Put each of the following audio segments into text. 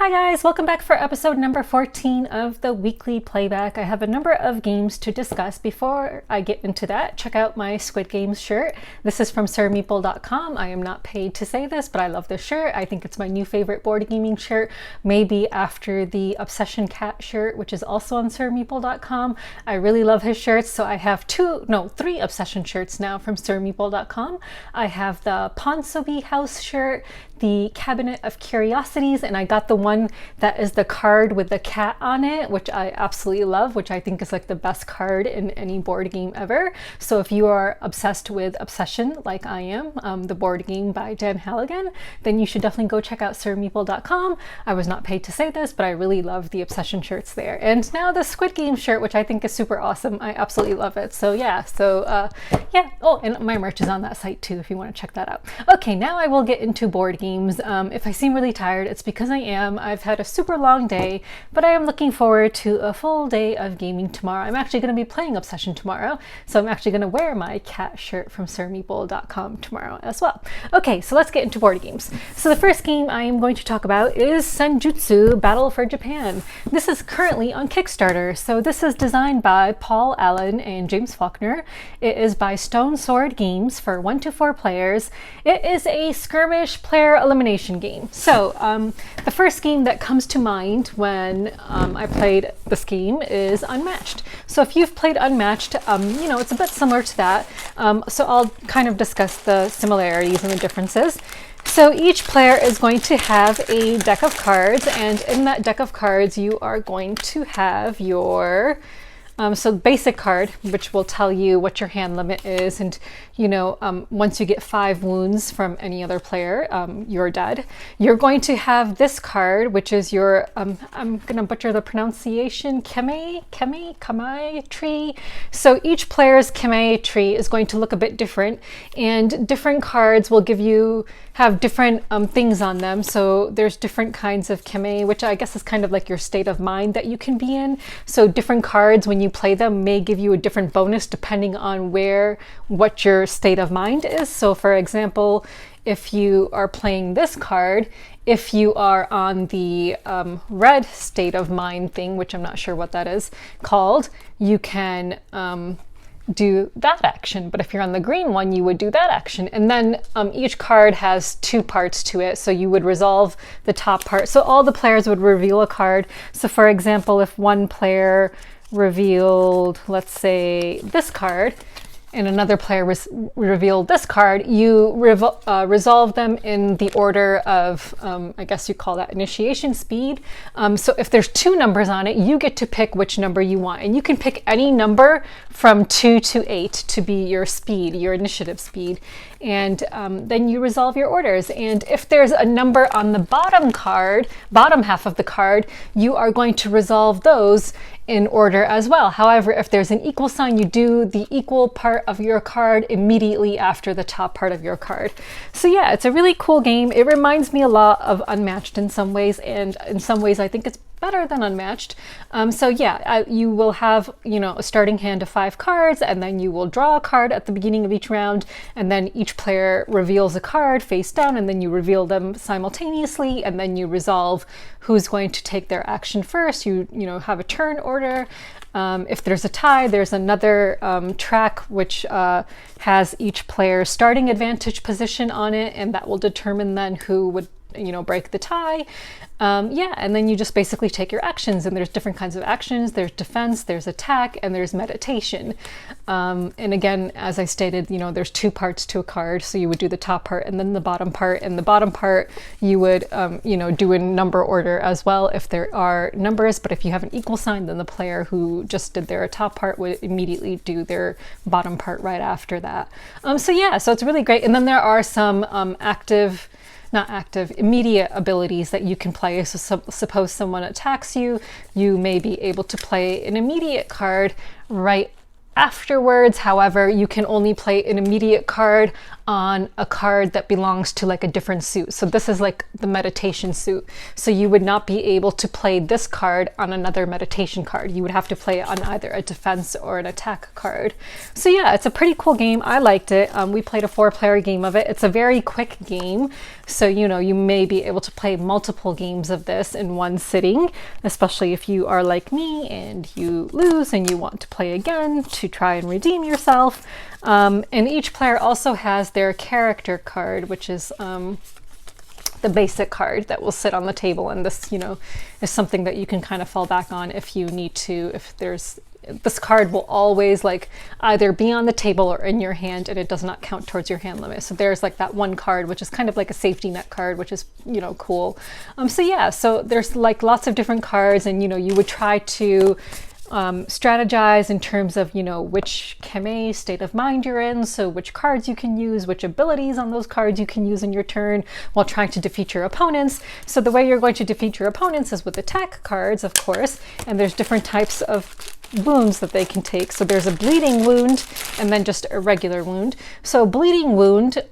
Hi guys, welcome back for episode number 14 of the weekly playback. I have a number of games to discuss. Before I get into that, check out my Squid Games shirt. This is from SirMeeple.com. I am not paid to say this, but I love this shirt. I think it's my new favorite board gaming shirt, maybe after the Obsession Cat shirt, which is also on SirMeeple.com. I really love his shirts, so I have three Obsession shirts now from SirMeeple.com. I have the Ponsonby House shirt, the Cabinet of Curiosities, and I got the one that is the card with the cat on it, which I absolutely love, which I think is like the best card in any board game ever. So if you are obsessed with Obsession like I am, the board game by Dan Halligan, then you should definitely go check out SirMeeple.com. I was not paid to say this, but I really love the Obsession shirts there. And now the Squid Game shirt, which I think is super awesome. I absolutely love it. So yeah, oh, and my merch is on that site too if you want to check that out. Okay, now I will get into board games. If I seem really tired, it's because I am. I've had a super long day, but I am looking forward to a full day of gaming tomorrow. I'm actually going to be playing Obsession tomorrow, so I'm actually going to wear my cat shirt from SirMeeple.com tomorrow as well. Okay, so let's get into board games. So the first game I am going to talk about is Senjutsu Battle for Japan. This is currently on Kickstarter, so this is designed by Paul Allen and James Faulkner. It is by Stone Sword Games for 1 to 4 players. It is a skirmish player elimination game. So the first game that comes to mind when I played this game is Unmatched. So if you've played Unmatched, it's a bit similar to that. So I'll kind of discuss the similarities and the differences. So each player is going to have a deck of cards, and in that deck of cards you are going to have your basic card, which will tell you what your hand limit is, and once you get 5 wounds from any other player, you're dead. You're going to have this card, which is your I'm gonna butcher the pronunciation, Kamei tree. So each player's Kamei tree is going to look a bit different, and different cards will have different things on them. So there's different kinds of Kamei, which I guess is kind of like your state of mind that you can be in. So different cards, when you play them, may give you a different bonus depending on what your state of mind is. So for example, if you are playing this card, if you are on the red state of mind thing, which I'm not sure what that is called, you can do that action. But if you're on the green one, you would do that action. And then each card has 2 parts to it. So you would resolve the top part. So all the players would reveal a card. So for example, if one player revealed, let's say, this card, and another player revealed this card, you resolve them in the order of, I guess you call that initiation speed. So if there's 2 numbers on it, you get to pick which number you want. And you can pick any number from 2 to 8 to be your speed, your initiative speed. And then you resolve your orders. And if there's a number on the bottom half of the card, you are going to resolve those in order as well. However, if there's an equal sign, you do the equal part of your card immediately after the top part of your card. So yeah, it's a really cool game. It reminds me a lot of Unmatched in some ways, and in some ways I think it's better than Unmatched. You will have, a starting hand of 5 cards, and then you will draw a card at the beginning of each round, and then each player reveals a card face down, and then you reveal them simultaneously, and then you resolve who's going to take their action first. You have a turn order. If there's a tie, there's another track which has each player's starting advantage position on it, and that will determine then who would break the tie. And then you just basically take your actions, and there's different kinds of actions. There's defense, there's attack, and there's meditation. And again, as I stated, there's 2 parts to a card. So you would do the top part and then the bottom part. And the bottom part you would, do in number order as well if there are numbers. But if you have an equal sign, then the player who just did their top part would immediately do their bottom part right after that. So it's really great. And then there are some immediate abilities that you can play. So suppose someone attacks you, you may be able to play an immediate card right Afterwards, however, you can only play an immediate card on a card that belongs to like a different suit. So this is like the meditation suit. So you would not be able to play this card on another meditation card. You would have to play it on either a defense or an attack card. So yeah, it's a pretty cool game. I liked it. We played a 4-player game of it. It's a very quick game. So, you know, you may be able to play multiple games of this in one sitting, especially if you are like me and you lose and you want to play again to try and redeem yourself. And each player also has their character card, which is the basic card that will sit on the table. And this, you know, is something that you can kind of fall back on if you need to, if there's this card will always like either be on the table or in your hand, and it does not count towards your hand limit. So there's like that one card, which is kind of like a safety net card, which is, you know, cool. So yeah, so there's like lots of different cards, and, you know, you would try to strategize in terms of, you know, which kame state of mind you're in, so which cards you can use, which abilities on those cards you can use in your turn while trying to defeat your opponents. So the way you're going to defeat your opponents is with attack cards, of course, and there's different types of wounds that they can take. So there's a bleeding wound and then just a regular wound. So bleeding wound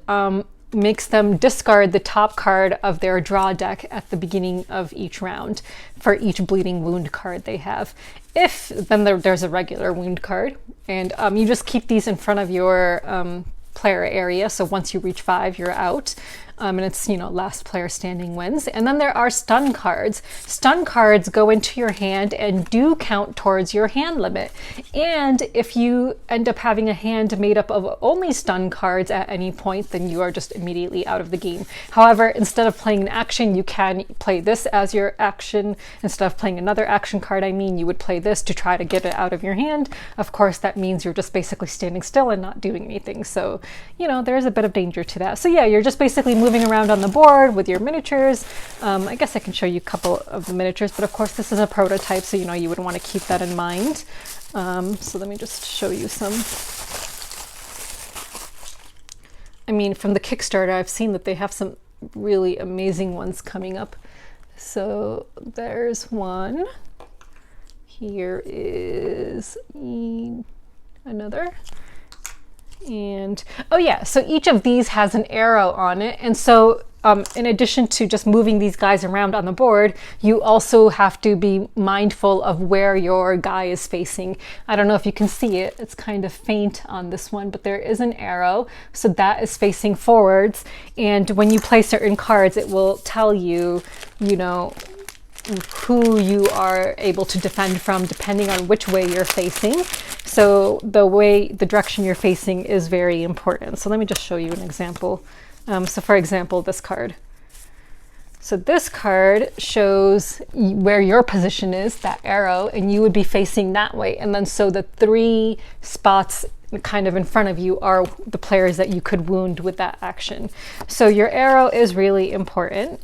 makes them discard the top card of their draw deck at the beginning of each round for each bleeding wound card they have. If then there's a regular wound card, and you just keep these in front of your player area. So once you reach 5, you're out. And it's, you know, last player standing wins. And then there are stun cards. Stun cards go into your hand and do count towards your hand limit. And if you end up having a hand made up of only stun cards at any point, then you are just immediately out of the game. However, instead of playing an action, you can play this as your action. Instead of playing another action card, you would play this to try to get it out of your hand. Of course, that means you're just basically standing still and not doing anything. So, you know, there's a bit of danger to that. So yeah, you're just basically moving around on the board with your miniatures. I guess I can show you a couple of the miniatures, but of course this is a prototype, so, you know, you would want to keep that in mind. So let me just show you some. I mean, from the Kickstarter, I've seen that they have some really amazing ones coming up. So there's one. Here is another. And oh yeah, so each of these has an arrow on it, and so in addition to just moving these guys around on the board, you also have to be mindful of where your guy is facing. I don't know if you can see it, it's kind of faint on this one, but there is an arrow, so that is facing forwards, and when you play certain cards, it will tell you, you know, who you are able to defend from depending on which way you're facing. So the direction you're facing is very important. So let me just show you an example. So for example, this card. So this card shows where your position is, that arrow, and you would be facing that way. And then so the 3 spots kind of in front of you are the players that you could wound with that action. So your arrow is really important.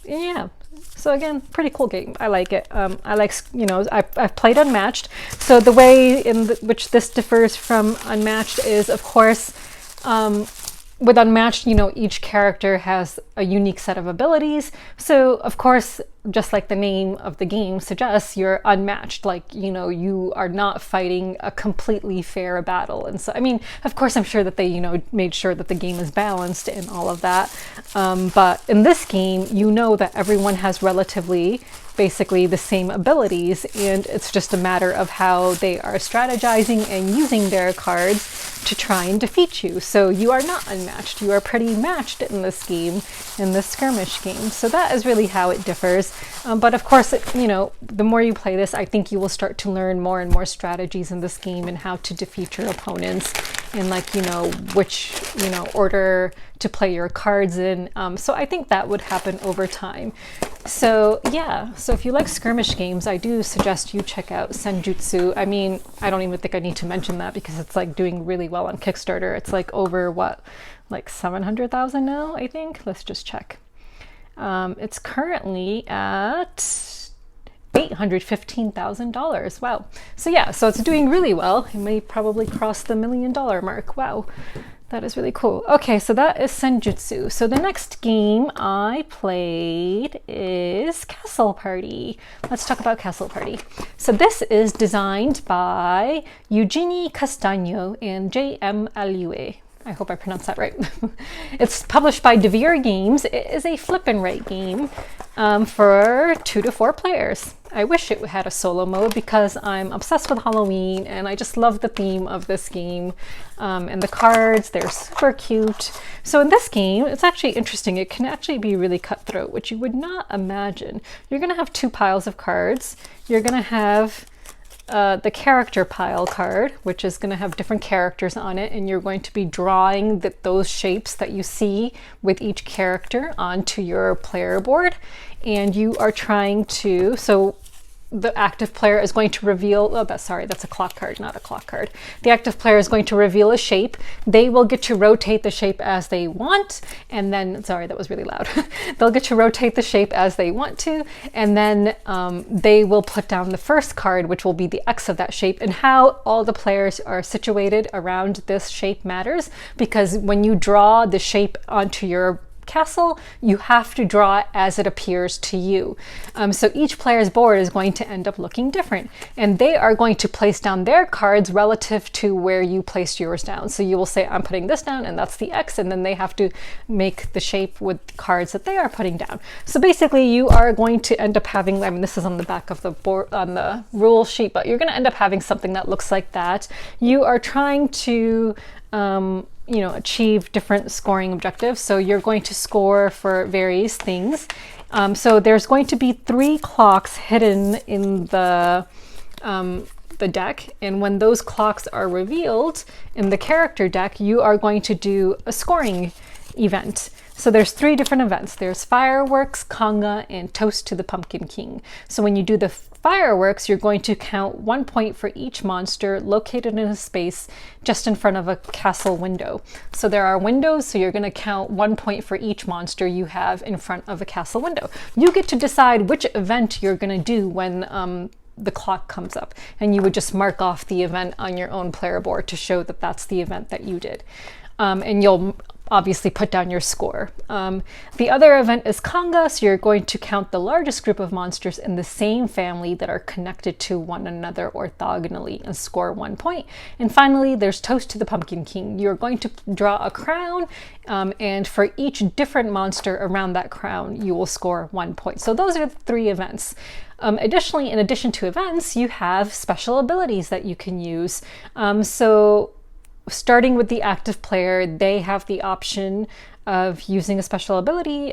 Yeah. So again, pretty cool game. I like it. I like, you know, I've played Unmatched. So the way in which this differs from Unmatched is, of course, with Unmatched, you know, each character has a unique set of abilities. So of course, just like the name of the game suggests, you're unmatched. Like, you know, you are not fighting a completely fair battle. And so, I mean, of course, I'm sure that they, you know, made sure that the game is balanced and all of that. But in this game, you know that everyone has relatively basically the same abilities, and it's just a matter of how they are strategizing and using their cards to try and defeat you. So you are not unmatched. You are pretty matched in this game, in this skirmish game. So that is really how it differs. But of course, you know, the more you play this, I think you will start to learn more and more strategies in this game and how to defeat your opponents, and like, you know, which, you know, order to play your cards in. So I think that would happen over time. So yeah, so if you like skirmish games, I do suggest you check out Senjutsu. I mean, I don't even think I need to mention that because it's like doing really well on Kickstarter. It's like over what, like 700,000 now, I think. Let's just check. It's currently at $815,000. Wow. So yeah, so it's doing really well. It may probably cross the $1 million mark. Wow. That is really cool. Okay, so that is Senjutsu. So the next game I played is Castle Party. Let's talk about Castle Party. So this is designed by Eugenie Castaño and J.M. Aliue. I hope I pronounced that right. It's published by Devere Games. It is a flip and write game for 2 to 4 players. I wish it had a solo mode because I'm obsessed with Halloween and I just love the theme of this game. And the cards, they're super cute. So in this game, it's actually interesting. It can actually be really cutthroat, which you would not imagine. You're going to have 2 piles of cards. You're going to have the character pile card, which is going to have different characters on it, and you're going to be drawing those shapes that you see with each character onto your player board. And you are trying to, so the active player is going to reveal, that's a clock card, not a clock card. The active player is going to reveal a shape. They will get to rotate the shape as they want, and then, sorry, that was really loud. They'll get to rotate the shape as they want to, and then they will put down the first card, which will be the X of that shape. And how all the players are situated around this shape matters, because when you draw the shape onto your castle, you have to draw it as it appears to you. So each player's board is going to end up looking different, and they are going to place down their cards relative to where you placed yours down. So you will say, I'm putting this down, and that's the X, and then they have to make the shape with the cards that they are putting down. So basically you are going to end up having, I mean, this is on the back of the board, on the rule sheet, but you're going to end up having something that looks like that. You are trying to achieve different scoring objectives. So you're going to score for various things. So there's going to be 3 clocks hidden in the deck, and when those clocks are revealed in the character deck, you are going to do a scoring event. So there's 3 different events. There's fireworks, conga, and toast to the Pumpkin King. So when you do the fireworks, you're going to count 1 point for each monster located in a space just in front of a castle window. So there are windows, so you're going to count 1 point for each monster you have in front of a castle window. You get to decide which event you're going to do when the clock comes up, and you would just mark off the event on your own player board to show that that's the event that you did. And you'll obviously put down your score. The other event is conga, so you're going to count the largest group of monsters in the same family that are connected to one another orthogonally and score 1 point. And finally, there's toast to the Pumpkin King. You're going to draw a crown, and for each different monster around that crown, you will score 1 point. So those are the 3 events. Additionally, in addition to events, you have special abilities that you can use. So starting with the active player, they have the option of using a special ability.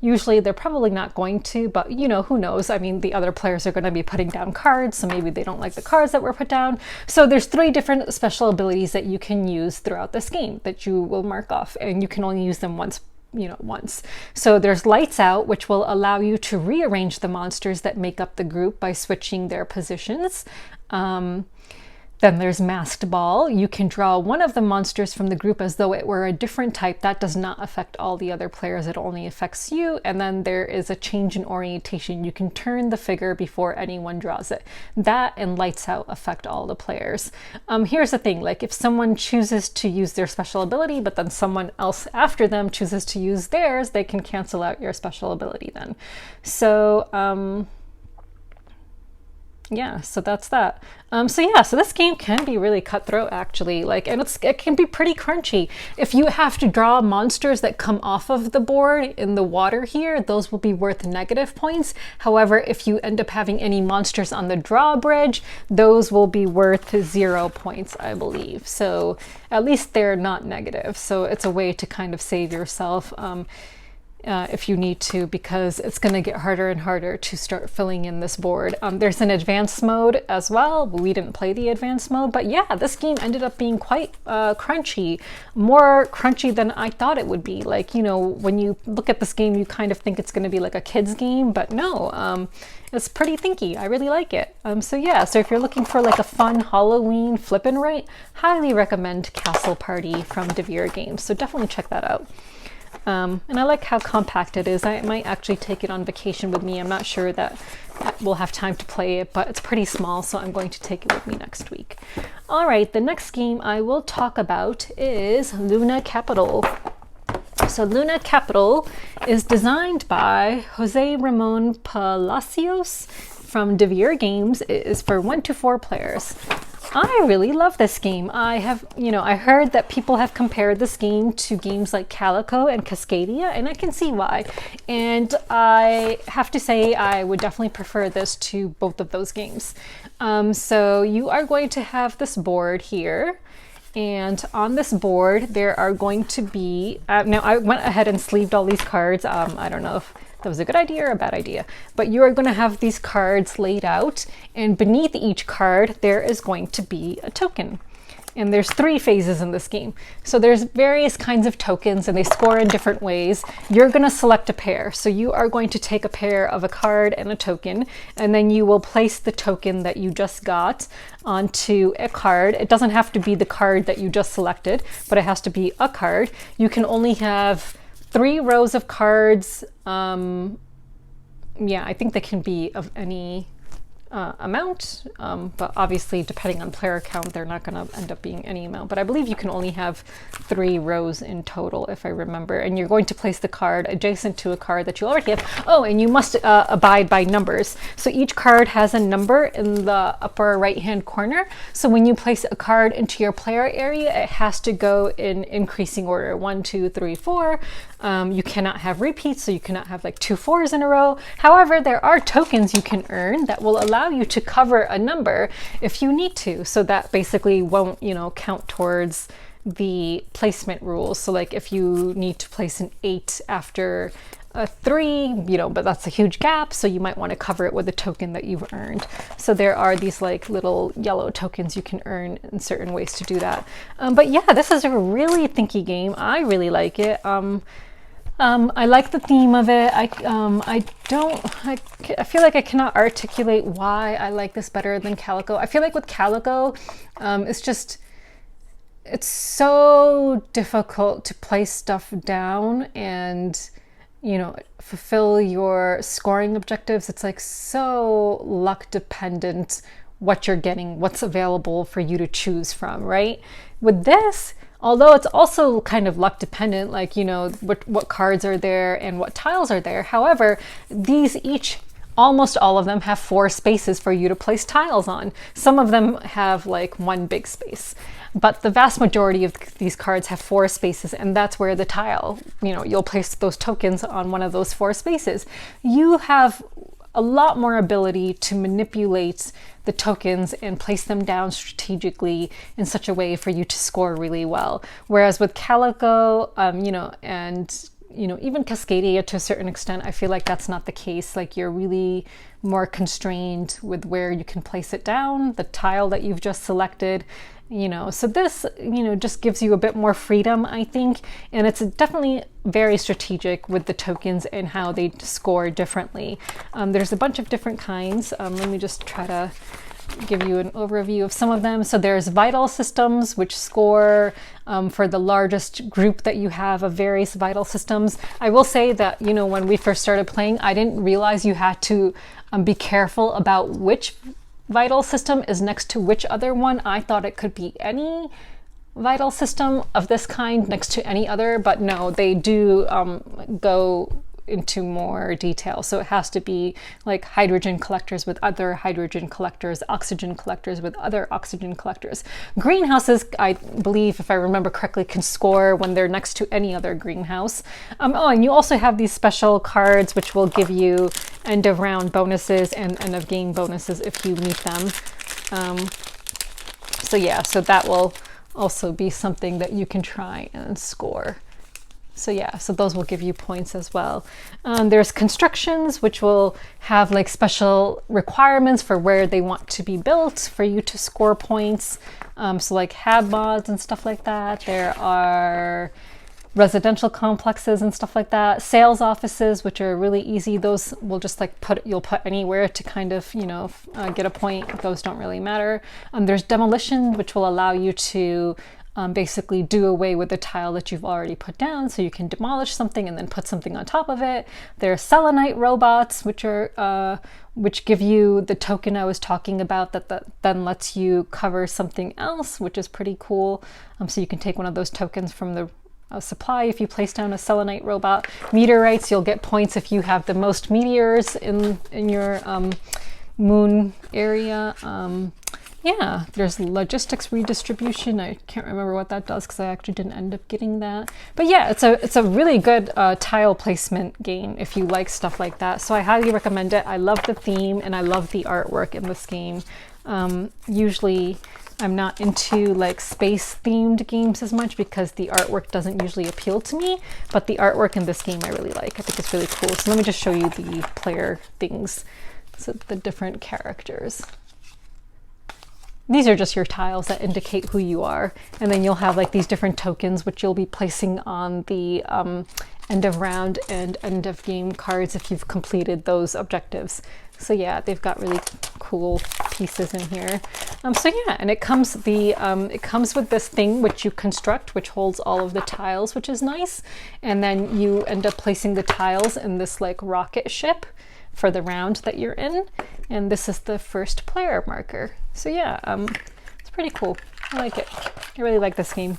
Usually they're probably not going to, but who knows? I mean, the other players are going to be putting down cards, so maybe they don't like the cards that were put down. So there's 3 different special abilities that you can use throughout this game that you will mark off, and you can only use them once. So there's Lights Out, which will allow you to rearrange the monsters that make up the group by switching their positions. Then there's Masked Ball. You can draw one of the monsters from the group as though it were a different type. That does not affect all the other players. It only affects you. And then there is a change in orientation. You can turn the figure before anyone draws it. That and Lights Out affect all the players. Here's the thing, like if someone chooses to use their special ability, but then someone else after them chooses to use theirs, they can cancel out your special ability then. So, yeah, so that's that. So this game can be really cutthroat actually, and it can be pretty crunchy. If you have to draw monsters that come off of the board in the water here, those will be worth negative points. However, if you end up having any monsters on the drawbridge, those will be worth 0 points, I believe. So at least they're not negative. So it's a way to kind of save yourself if you need to, because it's going to get harder and harder to start filling in this board. There's an advanced mode as well. We didn't play the advanced mode, but yeah, this game ended up being quite crunchy, more crunchy than I thought it would be. When you look at this game, you kind of think it's going to be like a kid's game, but no, it's pretty thinky. I really like it. So if you're looking for like a fun Halloween flip and write, highly recommend Castle Party from Devere Games. So definitely check that out. And I like how compact it is. I might actually take it on vacation with me. I'm not sure that we'll have time to play it, but it's pretty small, so I'm going to take it with me next week. All right, the next game I will talk about is Luna Capital. So Luna Capital is designed by Jose Ramon Palacios from Devere Games. It is for 1 to 4 players. I really love this game. I heard that people have compared this game to games like Calico and Cascadia, and I can see why. And I have to say I would definitely prefer this to both of those games. So you are going to have this board here. And on this board, there are going to be, now I went ahead and sleeved all these cards. I don't know if that was a good idea or a bad idea, but you are going to have these cards laid out, and beneath each card, there is going to be a token. And there's 3 phases in this game. So there's various kinds of tokens and they score in different ways. You're gonna select a pair. So you are going to take a pair of a card and a token, and then you will place the token that you just got onto a card. It doesn't have to be the card that you just selected, but it has to be a card. You can only have 3 rows of cards. Yeah, I think they can be of any amount, but obviously depending on player count, they're not going to end up being any amount, but I believe you can only have 3 rows in total, if I remember. And you're going to place the card adjacent to a card that you already have. Oh, and you must abide by numbers. So each card has a number in the upper right hand corner. So when you place a card into your player area, it has to go in increasing order: 1, 2, 3, 4. You cannot have repeats, so you cannot have like 2 4s in a row. However, there are tokens you can earn that will allow you to cover a number if you need to. So that basically won't, count towards the placement rules. So like if you need to place an 8 after a 3, but that's a huge gap, so you might want to cover it with a token that you've earned. So there are these like little yellow tokens you can earn in certain ways to do that. But yeah, this is a really thinky game. I really like it. I like the theme of it. I feel like I cannot articulate why I like this better than Calico. I feel like with Calico, it's so difficult to place stuff down and, fulfill your scoring objectives. It's like so luck dependent what you're getting, what's available for you to choose from, right? With this, although it's also kind of luck dependent, like, what cards are there and what tiles are there. However, almost all of them have 4 spaces for you to place tiles on. Some of them have like 1 big space, but the vast majority of these cards have 4 spaces, and that's where the tile, you'll place those tokens on one of those 4 spaces. You have a lot more ability to manipulate the tokens and place them down strategically in such a way for you to score really well. Whereas with Calico, and even Cascadia to a certain extent, I feel like that's not the case. Like you're really more constrained with where you can place it down, the tile that you've just selected. So this, just gives you a bit more freedom, I think. And it's definitely very strategic with the tokens and how they score differently. There's a bunch of different kinds. Let me just try to give you an overview of some of them. So there's vital systems, which score for the largest group that you have of various vital systems. I will say that, when we first started playing, I didn't realize you had to be careful about which vital system is next to which other one. I thought it could be any vital system of this kind next to any other, but no, they do go into more detail. So it has to be like hydrogen collectors with other hydrogen collectors, oxygen collectors with other oxygen collectors. Greenhouses, I believe, if I remember correctly, can score when they're next to any other greenhouse. And you also have these special cards which will give you end of round bonuses and end of game bonuses if you meet them. So that will also be something that you can try and score. So those will give you points as well. There's constructions, which will have like special requirements for where they want to be built for you to score points. So like hab mods and stuff like that. There are residential complexes and stuff like that. Sales offices, which are really easy. Those will just like you'll put anywhere to kind of, get a point. Those don't really matter. There's demolition, which will allow you to basically do away with the tile that you've already put down, so you can demolish something and then put something on top of it. There are selenite robots, which are which give you the token I was talking about that then lets you cover something else, which is pretty cool. So you can take one of those tokens from the supply if you place down a selenite robot. Meteorites, you'll get points if you have the most meteors in your moon area. Yeah, there's logistics redistribution. I can't remember what that does because I actually didn't end up getting that. But yeah, it's a really good tile placement game if you like stuff like that. So I highly recommend it. I love the theme and I love the artwork in this game. Usually I'm not into like space themed games as much because the artwork doesn't usually appeal to me, but the artwork in this game I really like. I think it's really cool. So let me just show you the player things. So the different characters. These are just your tiles that indicate who you are. And then you'll have like these different tokens, which you'll be placing on the end of round and end of game cards if you've completed those objectives. So yeah, they've got really cool pieces in here. So yeah, and it comes with this thing which you construct, which holds all of the tiles, which is nice. And then you end up placing the tiles in this like rocket ship for the round that you're in. And this is the first player marker. So yeah, it's pretty cool. I like it. I really like this game.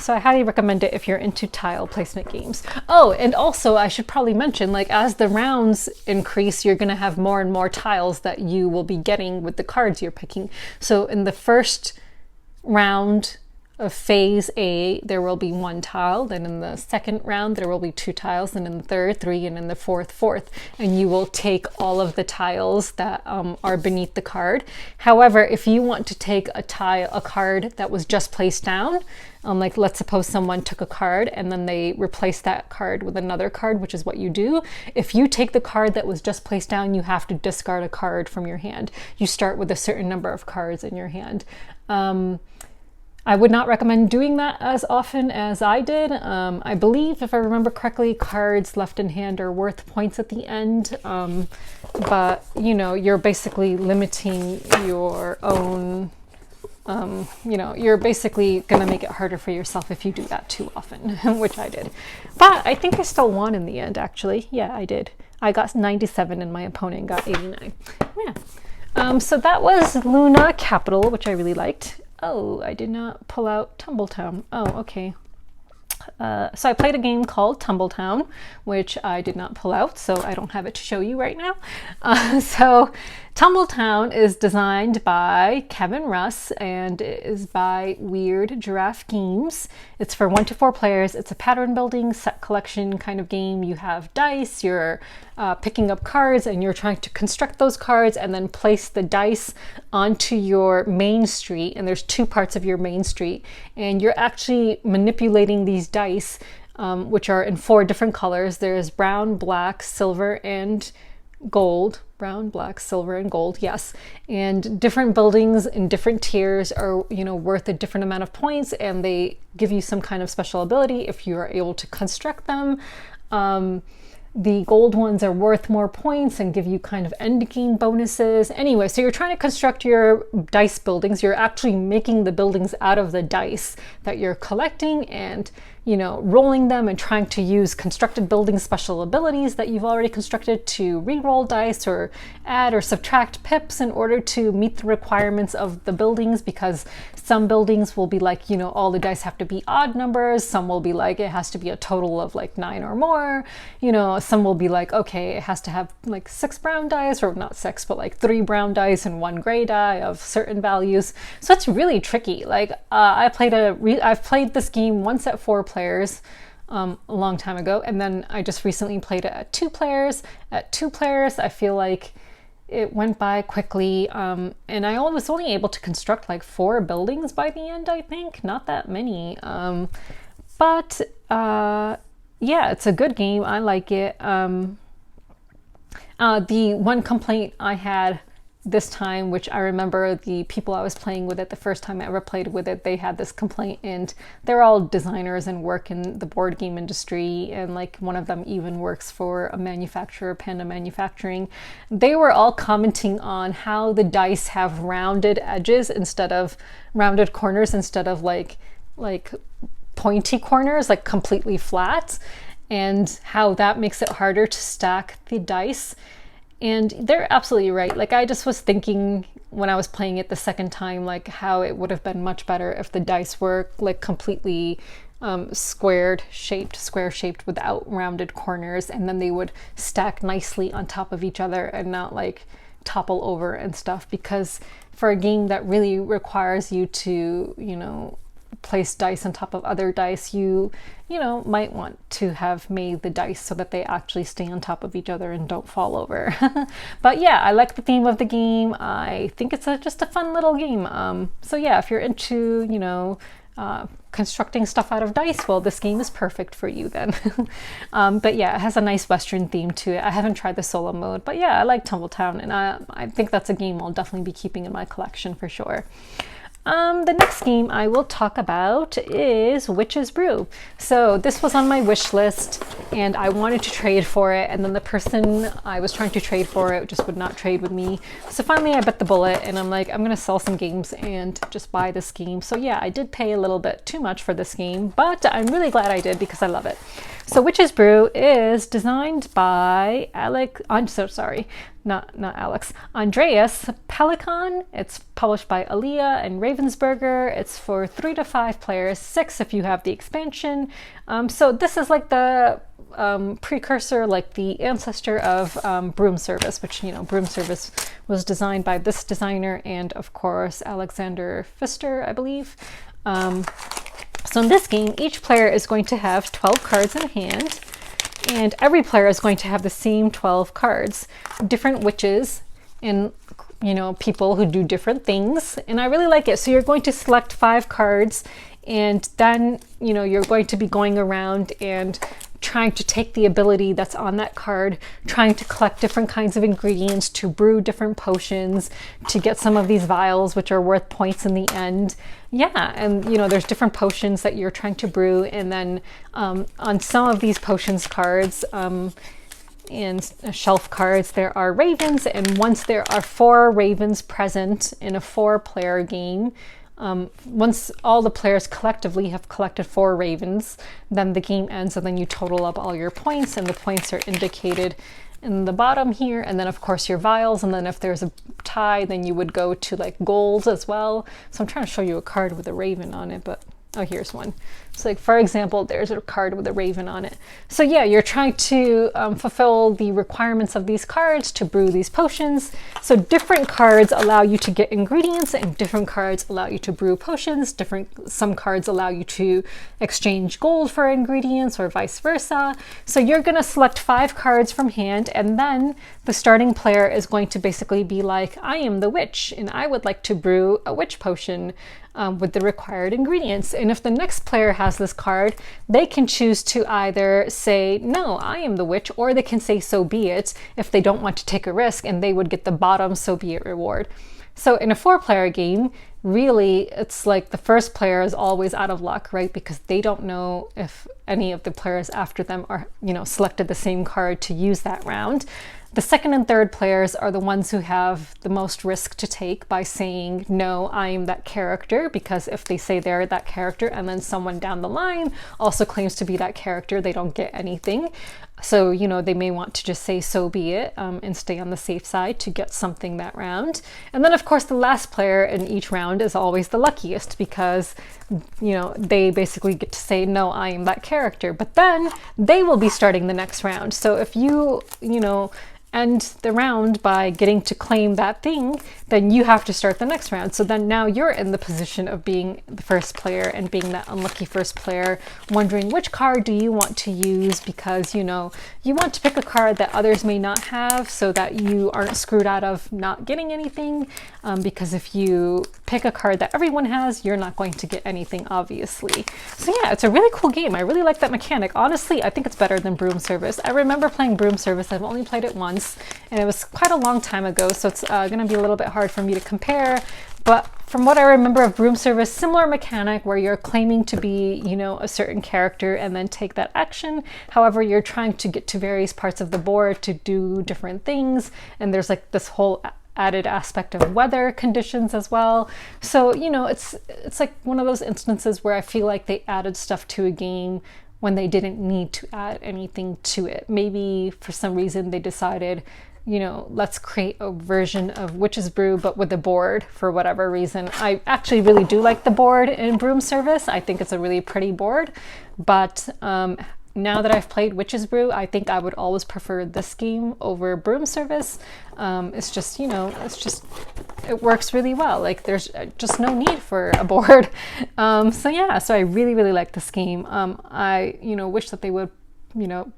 So I highly recommend it if you're into tile placement games. Oh, and also I should probably mention, like as the rounds increase, you're gonna have more and more tiles that you will be getting with the cards you're picking. So in the first round of phase A, there will be 1 tile. Then in the second round, there will be 2 tiles. And in the third, 3, and in the fourth. And you will take all of the tiles that are beneath the card. However, if you want to take a card that was just placed down, like let's suppose someone took a card and then they replaced that card with another card, which is what you do. If you take the card that was just placed down, you have to discard a card from your hand. You start with a certain number of cards in your hand. I would not recommend doing that as often as I did. I believe, if I remember correctly, cards left in hand are worth points at the end. But, you know, you're basically limiting your own, you know, you're basically going to make it harder for yourself if you do that too often, which I did. But I think I still won in the end, actually. Yeah, I did. I got 97 and my opponent got 89. Yeah. So that was Luna Capital, which I really liked. Oh, I did not pull out Tumble Town. Oh, okay. So I played a game called Tumble Town, which I did not pull out, so I don't have it to show you right now. So Tumble Town is designed by Kevin Russ and it is by Weird Giraffe Games. It's for 1 to 4 players. It's a pattern building set collection kind of game. You have dice, you're picking up cards and you're trying to construct those cards and then place the dice onto your main street. And there's 2 parts of your main street and you're actually manipulating these dice, which are in 4 different colors. There's brown, black, silver, and gold. Brown, black, silver, and gold, yes. And different buildings in different tiers are, you know, worth a different amount of points, and they give you some kind of special ability if you are able to construct them. The gold ones are worth more points and give you kind of end game bonuses. Anyway, so you're trying to construct your dice buildings. You're actually making the buildings out of the dice that you're collecting and, you know, rolling them and trying to use constructed building special abilities that you've already constructed to re-roll dice or add or subtract pips in order to meet the requirements of the buildings, because some buildings will be like, you know, all the dice have to be odd numbers. Some will be like, it has to be a total of like 9 or more. You know, some will be like, okay, it has to have like 6 brown dice, or not 6, but like 3 brown dice and 1 gray die of certain values. So it's really tricky. Like I've played this game once at 4 players a long time ago, and then I just recently played it at 2 players. At 2 players, I feel like it went by quickly, and I was only able to construct like 4 buildings by the end, I think. Not that many. But yeah, it's a good game. I like it. The one complaint I had this time, which I remember the people I was playing with it the first time I ever played with it, they had this complaint, and they're all designers and work in the board game industry, and like one of them even works for a manufacturer, Panda Manufacturing. They were all commenting on how the dice have rounded edges instead of rounded corners, instead of like like pointy corners, like completely flat, and how that makes it harder to stack the dice. And they're absolutely right. Like, I just was thinking when I was playing it the second time, like how it would have been much better if the dice were like completely square shaped without rounded corners, and then they would stack nicely on top of each other and not like topple over and stuff. Because for a game that really requires you to, you know, place dice on top of other dice, you might want to have made the dice so that they actually stay on top of each other and don't fall over. But yeah, I like the theme of the game. I think it's just a fun little game. So yeah, if you're into, you know, constructing stuff out of dice, well, this game is perfect for you then. But yeah, it has a nice Western theme to it. I haven't tried the solo mode, but yeah, I like Tumble Town, and I think that's a game I'll definitely be keeping in my collection for sure. The next game I will talk about is Witch's Brew. So this was on my wish list, and I wanted to trade for it, and then the person I was trying to trade for it just would not trade with me. So finally I bit the bullet, and I'm like, I'm gonna sell some games and just buy this game. So yeah, I did pay a little bit too much for this game, but I'm really glad I did because I love it. So Witch's Brew is designed by Andreas Pelikan. It's published by Aaliyah and Ravensburger. It's for 3 to 5 players, 6 if you have the expansion. So this is like the precursor, like the ancestor of Broom Service, which, you know, Broom Service was designed by this designer and of course Alexander Pfister, I believe. So in this game, each player is going to have 12 cards in hand, and every player is going to have the same 12 cards, different witches and, you know, people who do different things. And I really like it. So you're going to select 5 cards, and then, you know, you're going to be going around and trying to take the ability that's on that card, trying to collect different kinds of ingredients to brew different potions, to get some of these vials, which are worth points in the end. Yeah, and you know, there's different potions that you're trying to brew, and then on some of these potions cards and shelf cards, there are ravens, and once there are 4 ravens present in a 4-player game, once all the players collectively have collected 4 ravens, then the game ends, and then you total up all your points, and the points are indicated in the bottom here, and then of course your vials, and then if there's a tie, then you would go to like gold as well. So I'm trying to show you a card with a raven on it, but oh, here's one. So like, for example, there's a card with a raven on it. So yeah, you're trying to fulfill the requirements of these cards to brew these potions. So different cards allow you to get ingredients, and different cards allow you to brew potions. Some cards allow you to exchange gold for ingredients, or vice versa. So you're gonna select 5 cards from hand, and then the starting player is going to basically be like, I am the witch, and I would like to brew a witch potion with the required ingredients. And if the next player has this card, they can choose to either say, no, I am the witch, or they can say, so be it, if they don't want to take a risk, and they would get the bottom so be it reward. So in a 4-player game, really, it's like the first player is always out of luck, right? Because they don't know if any of the players after them are, you know, selected the same card to use that round. The second and third players are the ones who have the most risk to take by saying, no, I am that character, because if they say they're that character and then someone down the line also claims to be that character, they don't get anything. So, you know, they may want to just say, so be it, and stay on the safe side to get something that round. And then, of course, the last player in each round is always the luckiest, because, you know, they basically get to say, no, I am that character. But then they will be starting the next round. So if you know, end the round by getting to claim that thing, then you have to start the next round. So then now you're in the position of being the first player and being that unlucky first player, wondering which card do you want to use, because, you know, you want to pick a card that others may not have so that you aren't screwed out of not getting anything, because if you pick a card that everyone has, you're not going to get anything, obviously. So yeah, it's a really cool game. I really like that mechanic. Honestly, I think it's better than Broom Service. I remember playing Broom Service. I've only played it once, and it was quite a long time ago, so it's going to be a little bit hard for me to compare. But from what I remember of Broom Service, similar mechanic where you're claiming to be, you know, a certain character and then take that action. However, you're trying to get to various parts of the board to do different things, and there's like this whole added aspect of weather conditions as well. So, you know, it's like one of those instances where I feel like they added stuff to a game when they didn't need to add anything to it. Maybe for some reason they decided, you know, let's create a version of Witch's Brew but with a board for whatever reason. I actually really do like the board in Broom Service. I think it's a really pretty board, but now that I've played Witch's Brew, I think I would always prefer this game over Broom Service. It's just, you know, it works really well. Like there's just no need for a board. So yeah, so I really, really like this game. I, you know, wish that they would, you know,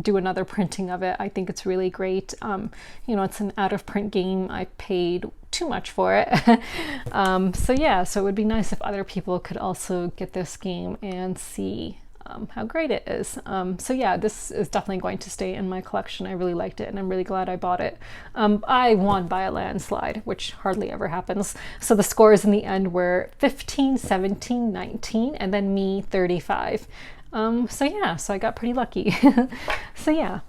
do another printing of it. I think it's really great. You know, it's an out of print game. I paid too much for it. So yeah, so it would be nice if other people could also get this game and see how great it is. So yeah, this is definitely going to stay in my collection. I really liked it and I'm really glad I bought it. I won by a landslide, which hardly ever happens. So the scores in the end were 15, 17, 19, and then me 35. So yeah, so I got pretty lucky. So yeah,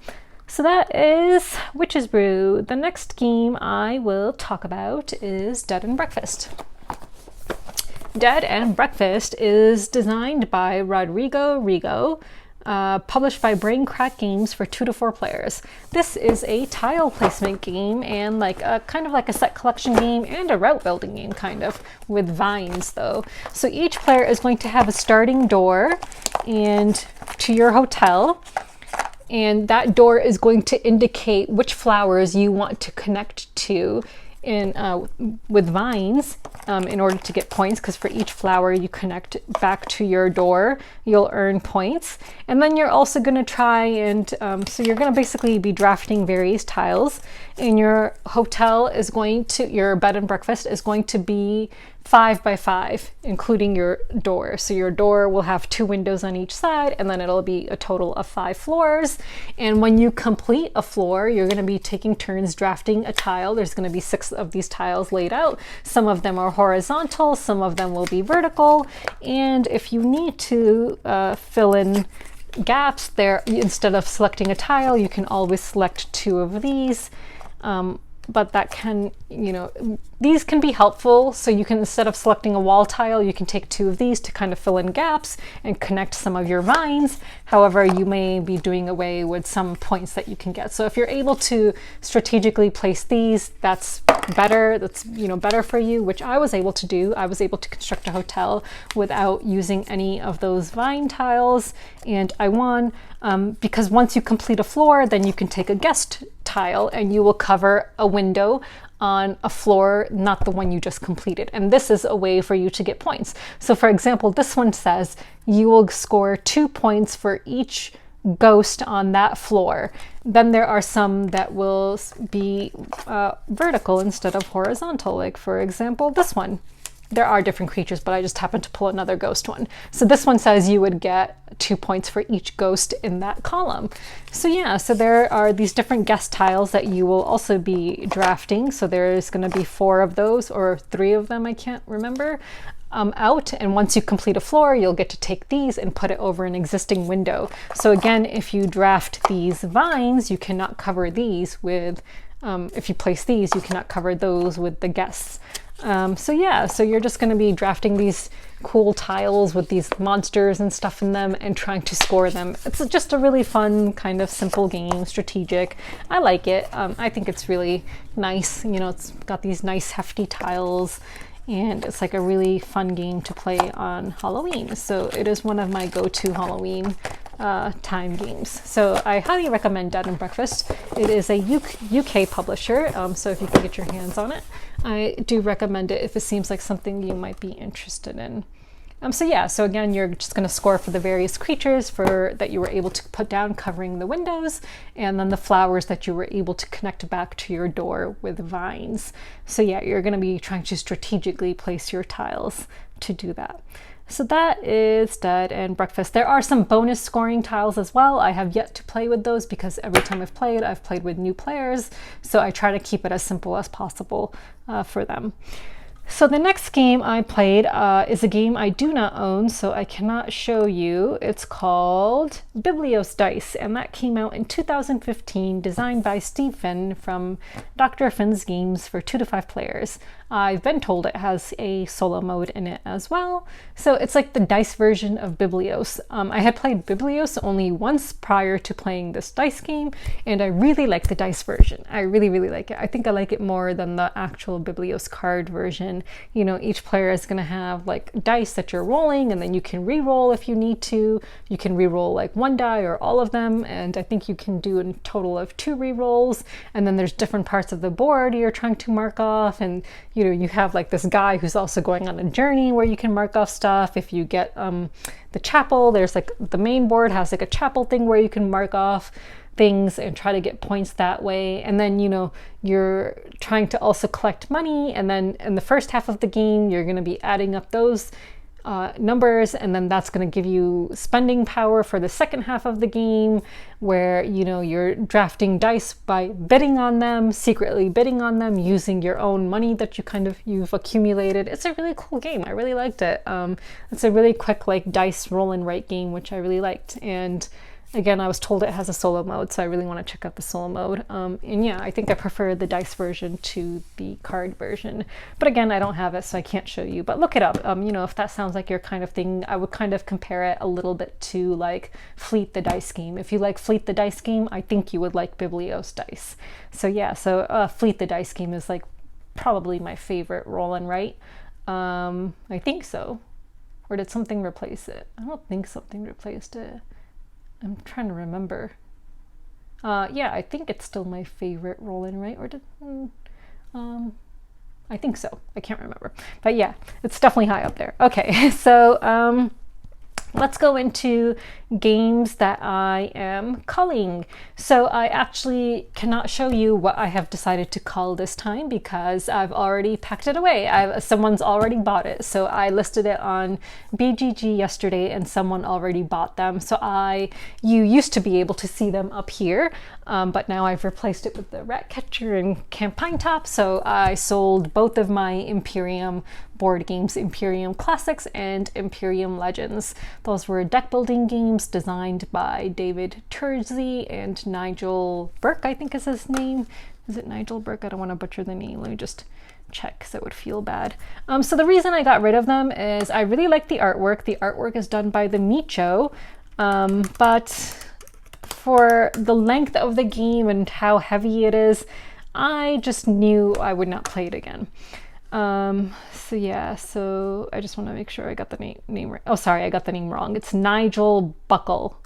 so that is Witch's Brew. The next game I will talk about is Dead and Breakfast. Dead and Breakfast is designed by Rodrigo Rigo, published by Brain Crack Games for 2 to 4 players. This is a tile placement game and like a kind of like a set collection game and a route building game, kind of, with vines though. So each player is going to have a starting door and to your hotel, and that door is going to indicate which flowers you want to connect to in with vines in order to get points, because for each flower you connect back to your door, you'll earn points. And then you're also going to try and so you're going to basically be drafting various tiles, and your hotel is going to, your bed and breakfast is going to be 5 by 5, including your door. So your door will have 2 windows on each side, and then it'll be a total of 5 floors. And when you complete a floor, you're going to be taking turns drafting a tile. There's going to be 6 of these tiles laid out. Some of them are horizontal, some of them will be vertical. And if you need to fill in gaps there, instead of selecting a tile, you can always select 2 of these. But that can, you know, these can be helpful. So you can, instead of selecting a wall tile, you can take 2 of these to kind of fill in gaps and connect some of your vines. However, you may be doing away with some points that you can get. So if you're able to strategically place these, that's better. That's, you know, better for you, which I was able to do. I was able to construct a hotel without using any of those vine tiles, and I won because once you complete a floor, then you can take a guest tile and you will cover a window on a floor, not the one you just completed. And this is a way for you to get points. So for example, this one says you will score 2 points for each ghost on that floor. Then there are some that will be vertical instead of horizontal, like for example this one. There are different creatures, but I just happened to pull another ghost one. So this one says you would get 2 points for each ghost in that column. So yeah, so there are these different guest tiles that you will also be drafting. So there's going to be 4 of those, or 3 of them, I can't remember, out. And once you complete a floor, you'll get to take these and put it over an existing window. So again, if you draft these vines, you cannot cover these with, if you place these, you cannot cover those with the guests. So yeah, so you're just going to be drafting these cool tiles with these monsters and stuff in them and trying to score them. It's just a really fun, kind of simple game, strategic. I like it. I think it's really nice. You know, it's got these nice hefty tiles, and it's like a really fun game to play on Halloween. So it is one of my go-to Halloween time games. So I highly recommend Dead and Breakfast. It is a UK publisher, so if you can get your hands on it, I do recommend it if it seems like something you might be interested in. So yeah, so again, you're just going to score for the various creatures that you were able to put down covering the windows, and then the flowers that you were able to connect back to your door with vines. So yeah, you're going to be trying to strategically place your tiles to do that. So that is Dead and Breakfast. There are some bonus scoring tiles as well. I have yet to play with those because every time I've played with new players. So I try to keep it as simple as possible for them. So the next game I played is a game I do not own, so I cannot show you. It's called Biblios Dice, and that came out in 2015, designed by Steve Finn from Dr. Finn's Games for 2 to 5 players. I've been told it has a solo mode in it as well, so it's like the dice version of Biblios. I had played Biblios only once prior to playing this dice game, and I really like the dice version. I really, really like it. I think I like it more than the actual Biblios card version. You know, each player is going to have like dice that you're rolling, and then you can re-roll if you need to. You can re-roll like 1 die or all of them, and I think you can do a total of 2 re-rolls, and then there's different parts of the board you're trying to mark off, and you know, you have like this guy who's also going on a journey where you can mark off stuff. If you get the chapel, there's like the main board has like a chapel thing where you can mark off things and try to get points that way. And then, you know, you're trying to also collect money, and then in the first half of the game you're going to be adding up those numbers, and then that's going to give you spending power for the second half of the game, where, you know, you're drafting dice by bidding on them, secretly bidding on them, using your own money that you've accumulated. It's a really cool game. I really liked it. It's a really quick like dice roll and write game, which I really liked. And again, I was told it has a solo mode, so I really want to check out the solo mode. And yeah, I think I prefer the dice version to the card version. But again, I don't have it, so I can't show you. But look it up. You know, if that sounds like your kind of thing, I would kind of compare it a little bit to like Fleet the Dice Game. If you like Fleet the Dice Game, I think you would like Biblios Dice. So yeah, so Fleet the Dice Game is like probably my favorite roll and write. I think so. Or did something replace it? I don't think something replaced it. I'm trying to remember. Yeah, I think it's still my favorite roll and write, or did I think so. I can't remember. But yeah, it's definitely high up there. Okay, so let's go into games that I am culling. So I actually cannot show you what I have decided to cull this time because I've already packed it away. Someone's already bought it. So I listed it on BGG yesterday and someone already bought them. So you used to be able to see them up here, but now I've replaced it with the Ratcatcher and Campaign Top. So I sold both of my Imperium board games, Imperium Classics and Imperium Legends. Those were deck building games designed by David Turzi and Nigel Burke, I think is his name. Is it Nigel Burke? I don't want to butcher the name. Let me just check because it would feel bad. So the reason I got rid of them is I really like the artwork. The artwork is done by the Micho, but for the length of the game and how heavy it is, I just knew I would not play it again. So yeah, so I just want to make sure I got the name right. Oh, sorry, I got the name wrong. It's Nigel Buckle.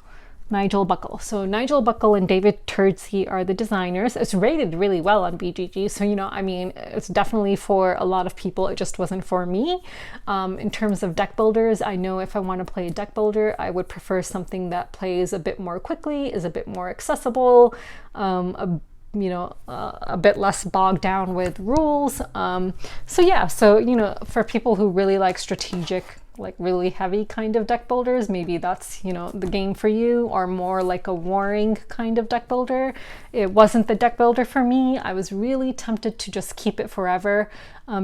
Nigel Buckle. So Nigel Buckle and David Turzi are the designers. It's rated really well on BGG. So, you know, I mean, it's definitely for a lot of people. It just wasn't for me. In terms of deck builders, I know if I want to play a deck builder, I would prefer something that plays a bit more quickly, is a bit more accessible, a bit less bogged down with rules. So yeah, so, you know, for people who really like strategic, like really heavy kind of deck builders, maybe that's, you know, the game for you, or more like a warring kind of deck builder. It wasn't the deck builder for me. I was really tempted to just keep it forever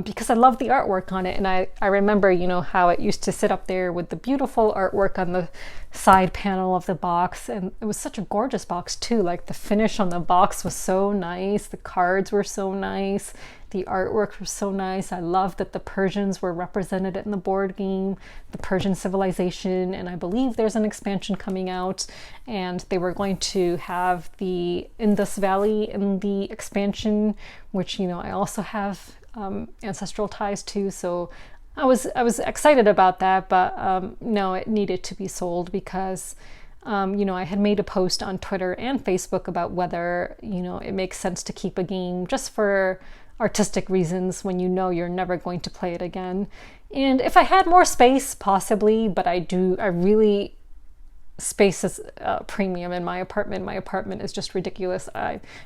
because I love the artwork on it. And I remember, you know, how it used to sit up there with the beautiful artwork on the side panel of the box. And it was such a gorgeous box too. Like the finish on the box was so nice. The cards were so nice. The artwork was so nice. I love that the Persians were represented in the board game, the Persian civilization, and I believe there's an expansion coming out, and they were going to have the Indus Valley in the expansion, which, you know, I also have ancestral ties to, so I was excited about that, but no, it needed to be sold because you know, I had made a post on Twitter and Facebook about whether, you know, it makes sense to keep a game just for artistic reasons when you know you're never going to play it again. And if I had more space, possibly, but space is a premium in my apartment. My apartment is just ridiculous.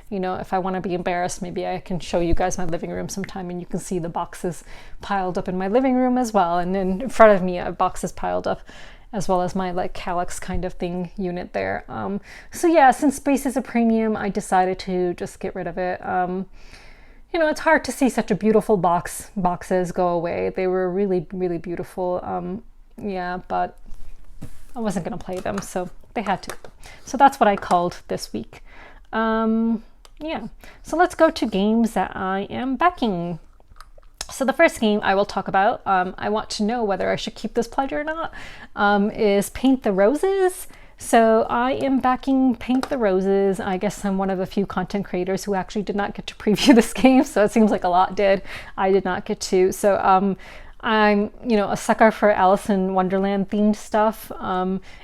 You know, if I want to be embarrassed, maybe I can show you guys my living room sometime and you can see the boxes piled up in my living room as well. And then in front of me, boxes piled up, as well as my like calyx kind of thing unit there. So yeah, since space is a premium, I decided to just get rid of it. you know, it's hard to see such a beautiful boxes go away. They were really, really beautiful. Yeah, but I wasn't going to play them, so they had to. So that's what I culled this week. Yeah, so let's go to games that I am backing. So the first game I will talk about, I want to know whether I should keep this pledge or not, is Paint the Roses. So I am backing Paint the Roses. I guess I'm one of the few content creators who actually did not get to preview this game, so it seems like a lot did. I did not get to. So I'm, you know, a sucker for Alice in Wonderland themed stuff.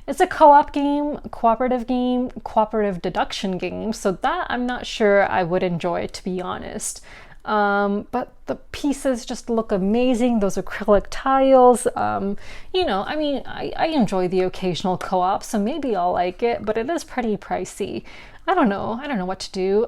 It's a co-op game, cooperative deduction game, so that I'm not sure I would enjoy, to be honest. But the pieces just look amazing. Those acrylic tiles, you know, I mean, I enjoy the occasional co-op, so maybe I'll like it, but it is pretty pricey. I don't know what to do.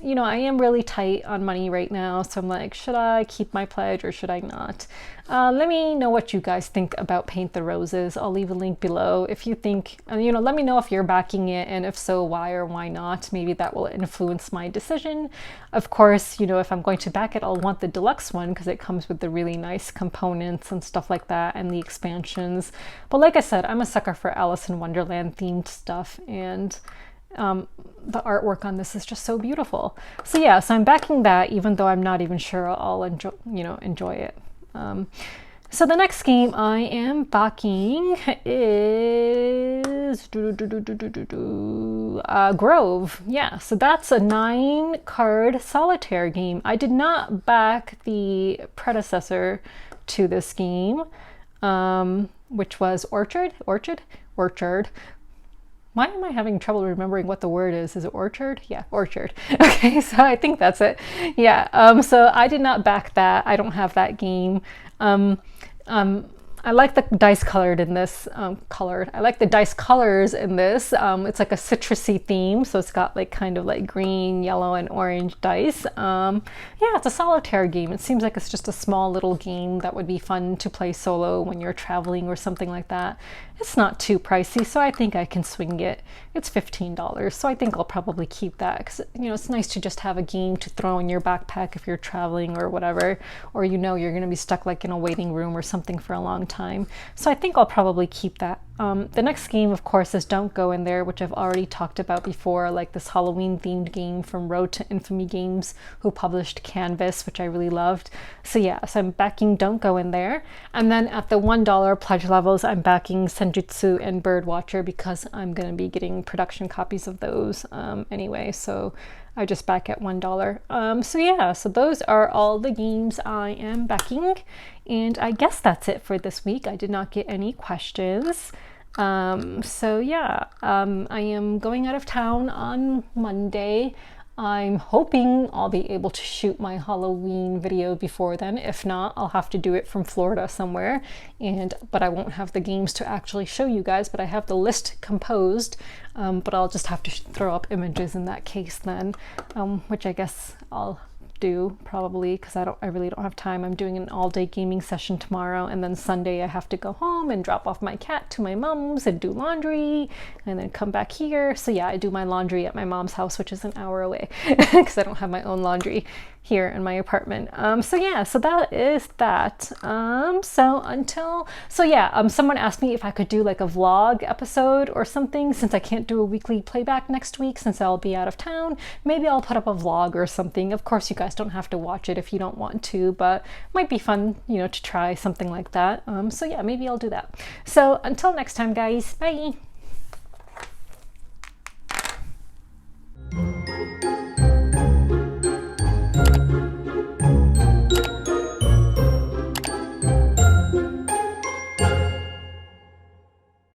You know, I am really tight on money right now, so I'm like, should I keep my pledge or should I not? Let me know what you guys think about Paint the Roses. I'll leave a link below. If you think, you know, let me know if you're backing it, and if so, why or why not. Maybe that will influence my decision. Of course, you know, if I'm going to back it, I'll want the deluxe one because it comes with the really nice components and stuff like that, and the expansions. But like I said, I'm a sucker for Alice in Wonderland themed stuff, and the artwork on this is just so beautiful. So yeah, so I'm backing that, even though I'm not even sure I'll enjoy it. So the next game I am backing is Grove. Yeah, so that's a 9-card solitaire game. I did not back the predecessor to this game, which was Orchard. Why am I having trouble remembering what the word is? Is it Orchard? Yeah, Orchard. Okay, so I think that's it. Yeah, so I did not back that. I don't have that game. I like the dice colored in this, I like the dice colors in this. It's like a citrusy theme, so it's got like kind of like green, yellow, and orange dice. Yeah, it's a solitaire game. It seems like it's just a small little game that would be fun to play solo when you're traveling or something like that. It's not too pricey, so I think I can swing it. It's $15, so I think I'll probably keep that because, you know, it's nice to just have a game to throw in your backpack if you're traveling or whatever, or you know you're going to be stuck like in a waiting room or something for a long time. So I think I'll probably keep that. The next game, of course, is Don't Go In There, which I've already talked about before, like this Halloween-themed game from Road to Infamy Games, who published Canvas, which I really loved. So yeah, so I'm backing Don't Go In There. And then at the $1 pledge levels, I'm backing Senjutsu and Birdwatcher because I'm going to be getting production copies of those anyway, so I just back at $1. So yeah, so those are all the games I am backing, and I guess that's it for this week. I did not get any questions. So yeah, I am going out of town on Monday. I'm hoping I'll be able to shoot my Halloween video before then. If not, I'll have to do it from Florida somewhere, but I won't have the games to actually show you guys, but I have the list composed, but I'll just have to throw up images in that case then, which I guess I'll do probably because I really don't have time. I'm doing an all-day gaming session tomorrow, and then Sunday I have to go home and drop off my cat to my mom's and do laundry and then come back here. So yeah, I do my laundry at my mom's house, which is an hour away because I don't have my own laundry here in my apartment. So yeah, so that is that. So yeah, someone asked me if I could do like a vlog episode or something, since I can't do a weekly playback next week since I'll be out of town. Maybe I'll put up a vlog or something. Of course, you guys don't have to watch it if you don't want to, but it might be fun, you know, to try something like that. So yeah, maybe I'll do that. So until next time, guys, bye.